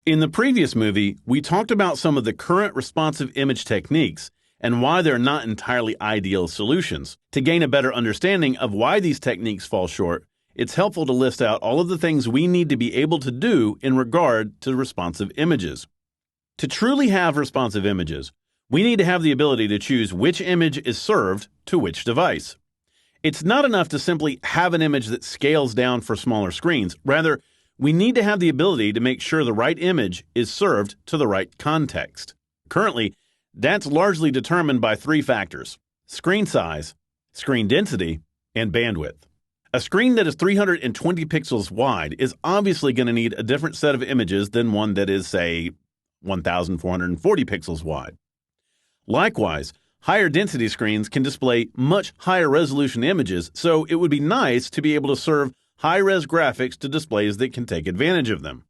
In the previous movie, we talked about some of the current responsive image techniques and why they're not entirely ideal solutions. To gain a better understanding of why these techniques fall short, it's helpful to list out all of the things we need to be able to do in regard to responsive images. To truly have responsive images, we need to have the ability to choose which image is served to which device. It's not enough to simply have an image that scales down for smaller screens. Rather, we need to have the ability to make sure the right image is served to the right context. Currently, that's largely determined by three factors: screen size, screen density, and bandwidth. A screen that is 320 pixels wide is obviously going to need a different set of images than one that is, say, 1,440 pixels wide. Likewise, higher density screens can display much higher resolution images, so it would be nice to be able to serve high-res graphics to displays that can take advantage of them.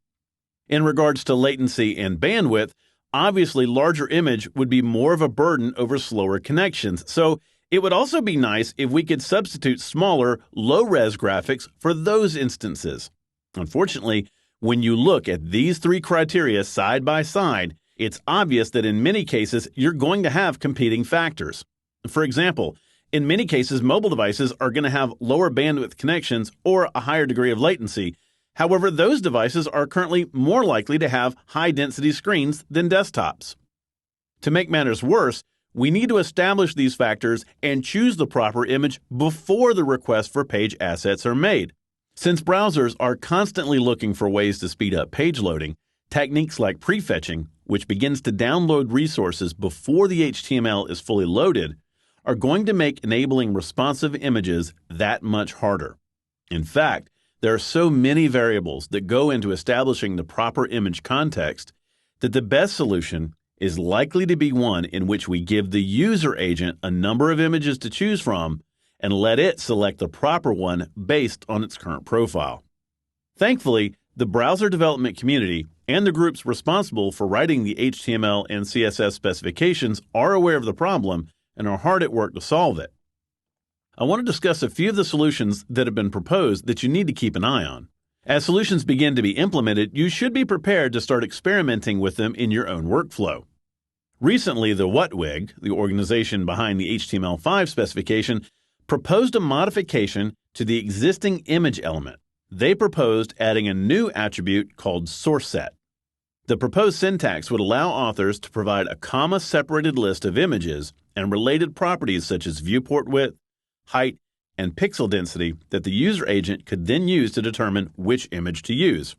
In regards to latency and bandwidth, obviously larger image would be more of a burden over slower connections, so it would also be nice if we could substitute smaller, low-res graphics for those instances. Unfortunately, when you look at these three criteria side by side, it's obvious that in many cases you're going to have competing factors. For example, in many cases, mobile devices are going to have lower bandwidth connections or a higher degree of latency. However, those devices are currently more likely to have high-density screens than desktops. To make matters worse, we need to establish these factors and choose the proper image before the requests for page assets are made. Since browsers are constantly looking for ways to speed up page loading, techniques like prefetching, which begins to download resources before the HTML is fully loaded, are going to make enabling responsive images that much harder. In fact, there are so many variables that go into establishing the proper image context that the best solution is likely to be one in which we give the user agent a number of images to choose from and let it select the proper one based on its current profile. Thankfully, the browser development community and the groups responsible for writing the HTML and CSS specifications are aware of the problem and are hard at work to solve it. I want to discuss a few of the solutions that have been proposed that you need to keep an eye on. As solutions begin to be implemented, you should be prepared to start experimenting with them in your own workflow. Recently, the WhatWig, the organization behind the HTML5 specification, proposed a modification to the existing image element. They proposed adding a new attribute called sourceSet. The proposed syntax would allow authors to provide a comma-separated list of images and related properties such as viewport width, height, and pixel density that the user agent could then use to determine which image to use.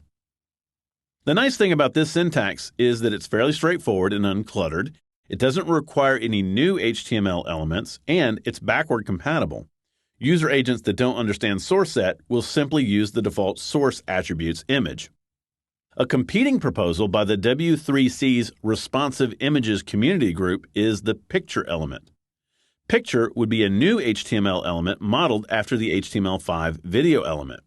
The nice thing about this syntax is that it's fairly straightforward and uncluttered. It doesn't require any new HTML elements, and it's backward compatible. User agents that don't understand sourceSet will simply use the default source attribute's image. A competing proposal by the W3C's Responsive Images Community Group is the picture element. Picture would be a new HTML element modeled after the HTML5 video element.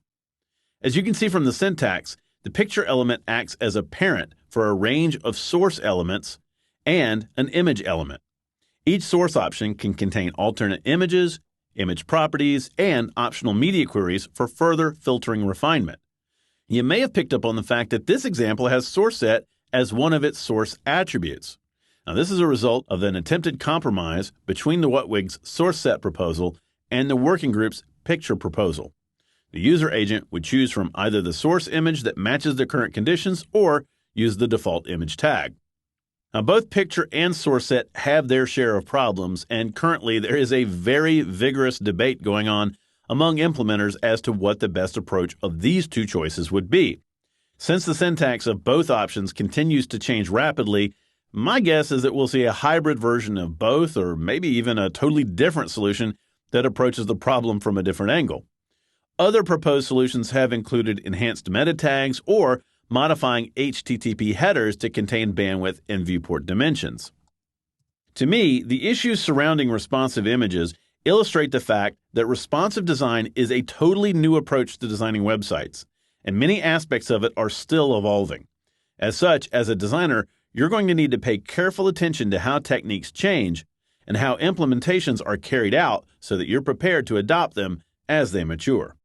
As you can see from the syntax, the picture element acts as a parent for a range of source elements and an image element. Each source option can contain alternate images, image properties, and optional media queries for further filtering refinement. You may have picked up on the fact that this example has sourceSet as one of its source attributes. Now, this is a result of an attempted compromise between the WhatWig's sourceSet proposal and the working group's picture proposal. The user agent would choose from either the source image that matches the current conditions or use the default image tag. Now, both picture and sourceSet have their share of problems, and currently there is a very vigorous debate going on among implementers as to what the best approach of these two choices would be. Since the syntax of both options continues to change rapidly, my guess is that we'll see a hybrid version of both, or maybe even a totally different solution that approaches the problem from a different angle. Other proposed solutions have included enhanced meta tags or modifying HTTP headers to contain bandwidth and viewport dimensions. To me, the issues surrounding responsive images illustrate the fact that responsive design is a totally new approach to designing websites, and many aspects of it are still evolving. As such, as a designer, you're going to need to pay careful attention to how techniques change and how implementations are carried out so that you're prepared to adopt them as they mature.